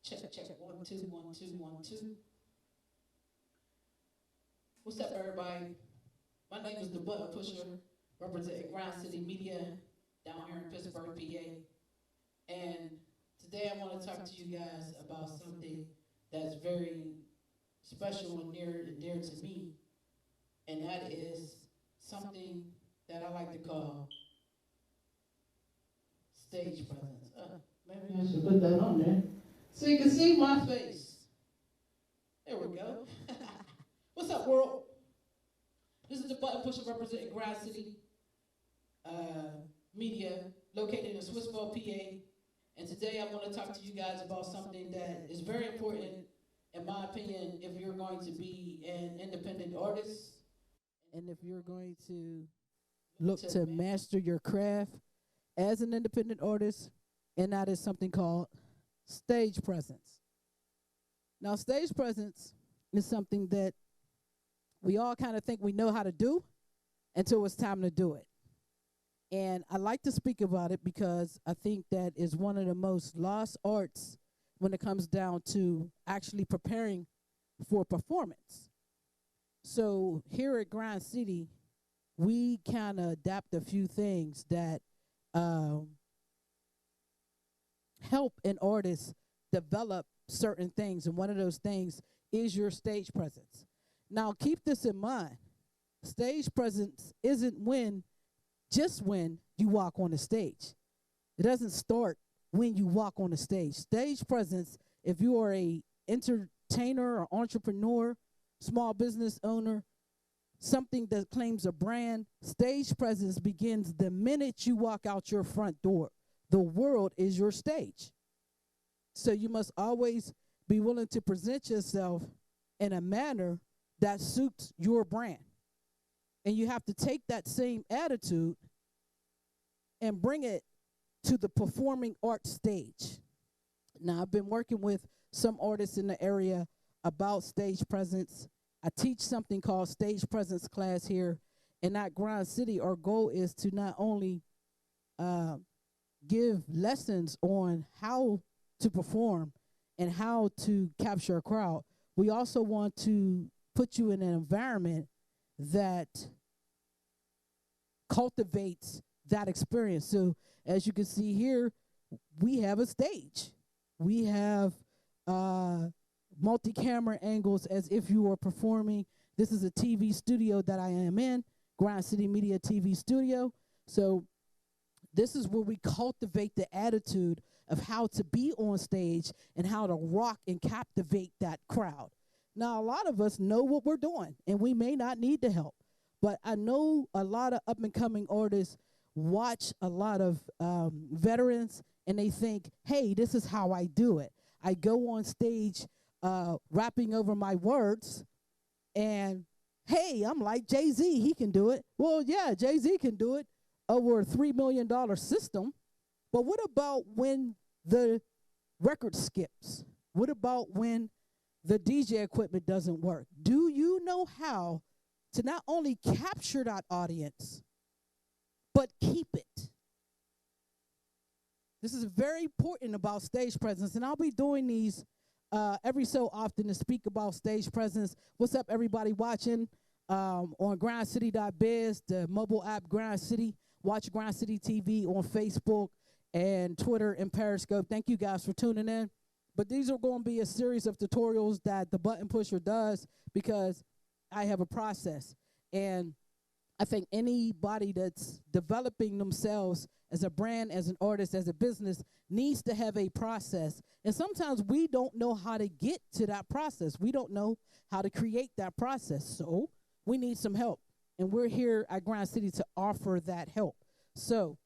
Check, check. 1, 2, 1, 2, 1, 2. What's up, everybody? My name is the Button Pusher, representing Grind City Media down here in Pittsburgh, PA. And today I want to talk to you guys about something that's very special and near and dear to me. And that is something that I like to call stage presence. Maybe I should put that on there so you can see my face. There we go. What's up, world? This is the Button Pusher representing Grind City Media, located in Swissville, PA. And today I want to talk to you guys about something that is very important, in my opinion, if you're going to be an independent artist, and if you're going to look to master your craft as an independent artist, and that is something called stage presence. Now, stage presence is something that we all kind of think we know how to do until it's time to do it. And I like to speak about it because I think that is one of the most lost arts when it comes down to actually preparing for performance. So here at Grind City, we kind of adapt a few things that help an artist develop certain things. And one of those things is your stage presence. Now, keep this in mind. Stage presence isn't just when you walk on the stage. It doesn't start when you walk on the stage. Stage presence, if you are a entertainer or entrepreneur, small business owner, something that claims a brand, stage presence begins the minute you walk out your front door. The world is your stage. So you must always be willing to present yourself in a manner that suits your brand. And you have to take that same attitude and bring it to the performing arts stage. Now, I've been working with some artists in the area about stage presence. I teach something called stage presence class here. And at Grind City, our goal is to not only give lessons on how to perform and how to capture a crowd, we also want to put you in an environment that cultivates that experience. So as you can see here, we have a stage. We have multi-camera angles as if you were performing. This is a TV studio that I am in, Grind City Media TV studio. So this is where we cultivate the attitude of how to be on stage and how to rock and captivate that crowd. Now, a lot of us know what we're doing, and we may not need the help. But I know a lot of up-and-coming artists watch a lot of veterans, and they think, hey, this is how I do it. I go on stage rapping over my words, and, hey, I'm like Jay-Z. He can do it. Well, yeah, Jay-Z can do it over a $3 million system. But what about when the record skips? What about when the DJ equipment doesn't work? Do you know how to not only capture that audience, but keep it? This is very important about stage presence, and I'll be doing these every so often to speak about stage presence. What's up, everybody watching on GrindCity.biz, the mobile app Grind City. Watch Grind City TV on Facebook and Twitter and Periscope. Thank you guys for tuning in. But these are going to be a series of tutorials that the Button Pusher does because I have a process. And I think anybody that's developing themselves as a brand, as an artist, as a business, needs to have a process. And sometimes we don't know how to get to that process. We don't know how to create that process. So we need some help. And we're here at Grind City to offer that help. So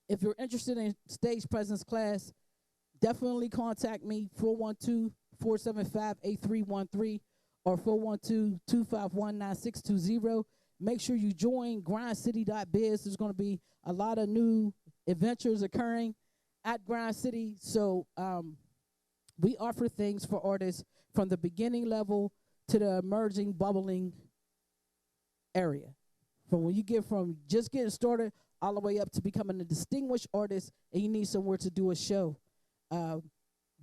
if you're interested in stage presence class, definitely contact me, 412-475-8313 or 412-251-9620. Make sure you join GrindCity.biz. There's going to be a lot of new adventures occurring at Grind City. So we offer things for artists from the beginning level to the emerging, bubbling area. From when you get from just getting started all the way up to becoming a distinguished artist and you need somewhere to do a show.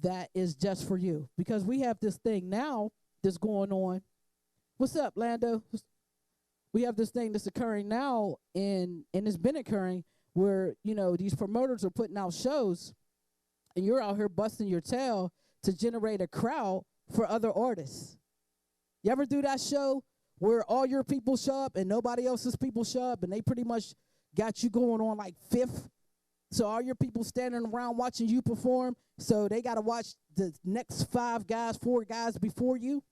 that is just for you. Because we have this thing now that's going on. What's up, Lando? We have this thing that's occurring now, and it's been occurring where, you know, these promoters are putting out shows, and you're out here busting your tail to generate a crowd for other artists. You ever do that show where all your people show up and nobody else's people show up, and they pretty much got you going on like fifth? So all your people standing around watching you perform, so they got to watch the next 4 guys before you?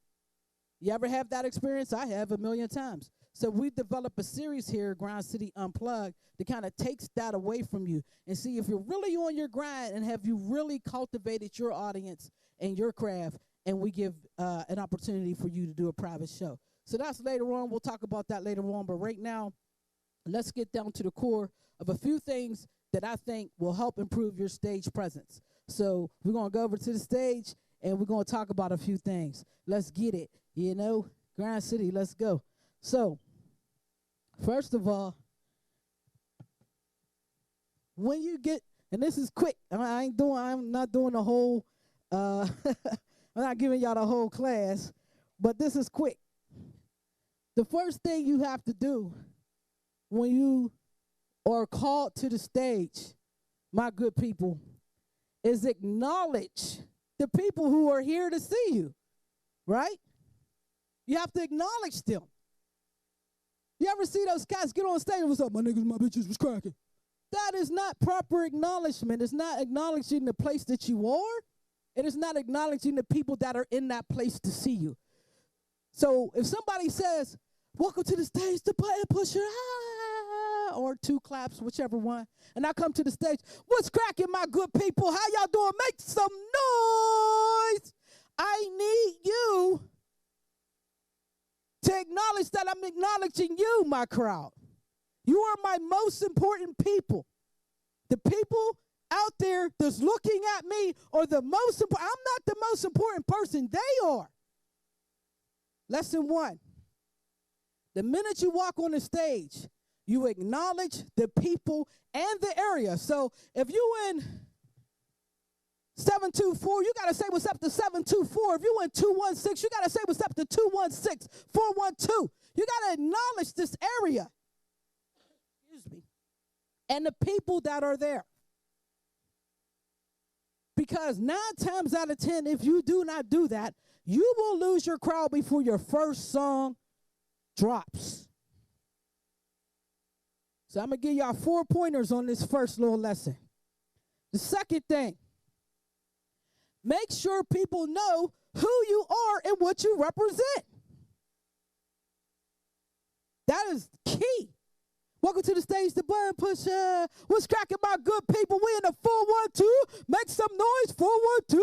You ever have that experience? I have a million times. So we've developed a series here, GrindCity Unplugged, that kind of takes that away from you and see if you're really on your grind and have you really cultivated your audience and your craft, and we give an opportunity for you to do a private show. So that's later on. We'll talk about that later on. But right now, let's get down to the core of a few things that I think will help improve your stage presence. So we're going to go over to the stage, and we're going to talk about a few things. Let's get it. You know, GrindCity, let's go. So, first of all, when you get, and this is quick, I'm not doing the whole, I'm not giving y'all the whole class, but this is quick. The first thing you have to do when you are called to the stage, my good people, is acknowledge the people who are here to see you, right? You have to acknowledge them. You ever see those cats get on stage? What's up, my niggas, my bitches, what's cracking? That is not proper acknowledgement. It's not acknowledging the place that you are. It is not acknowledging the people that are in that place to see you. So if somebody says, welcome to the stage, the button pusher, or 2 claps, whichever one, and I come to the stage, what's cracking, my good people? How y'all doing? Make some noise. I need you to acknowledge that I'm acknowledging you, my crowd. You are my most important people. The people out there that's looking at me are the most important. I'm not the most important person. They are. Lesson 1. The minute you walk on the stage, you acknowledge the people and the area. So if you in 724, you got to say what's up to 724. If you in 216, you got to say what's up to 216, 412. You got to acknowledge this area. Excuse me. And the people that are there. Because 9 times out of 10, if you do not do that, you will lose your crowd before your first song drops. So I'm going to give y'all 4 pointers on this first little lesson. The second thing, make sure people know who you are and what you represent. That is key. Welcome to the stage, the button pusher. What's cracking, my good people? We in the 412. Make some noise, 412.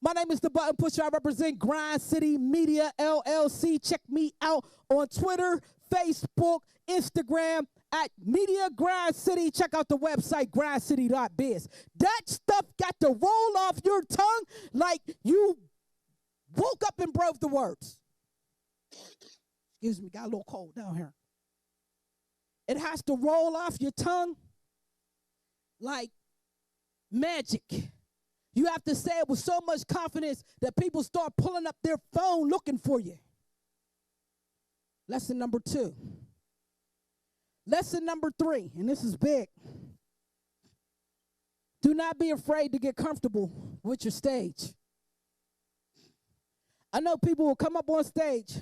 My name is the Button Pusher. I represent GrindCity Media LLC. Check me out on Twitter, Facebook, Instagram at Media GrindCity. Check out the website, grindcity.biz. That stuff got to roll off your tongue like you woke up and broke the words. Excuse me, got a little cold down here. It has to roll off your tongue like magic. You have to say it with so much confidence that people start pulling up their phone looking for you. Lesson number 2. Lesson number 3, and this is big. Do not be afraid to get comfortable with your stage. I know people will come up on stage,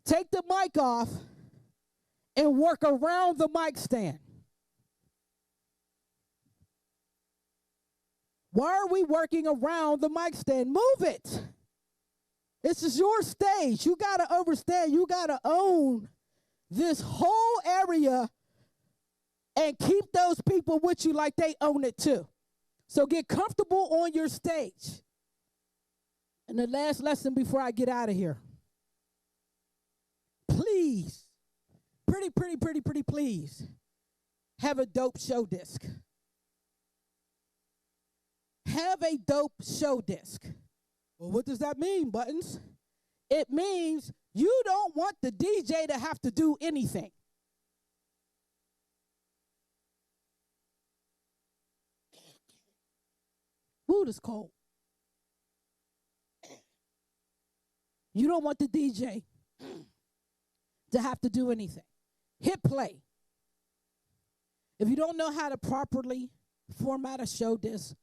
take the mic off, and work around the mic stand. Why are we working around the mic stand? Move it. This is your stage. You got to understand, you got to own this whole area and keep those people with you like they own it too. So get comfortable on your stage. And the last lesson before I get out of here. Please, pretty please, have a dope show disc. Have a dope show disc. Well, what does that mean, Buttons? It means you don't want the DJ to have to do anything. food is cold. You don't want the DJ to have to do anything. Hit play. If you don't know how to properly format a show disc,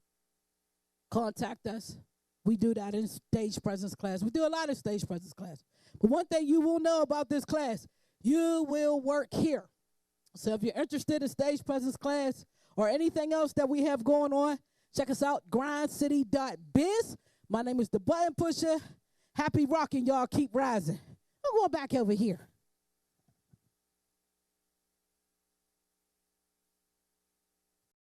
contact us. We do that in stage presence class. We do a lot of stage presence class. But one thing you will know about this class, you will work here. So if you're interested in stage presence class or anything else that we have going on, check us out, grindcity.biz. My name is the Button Pusher. Happy rocking, y'all. Keep rising. I'm going back over here.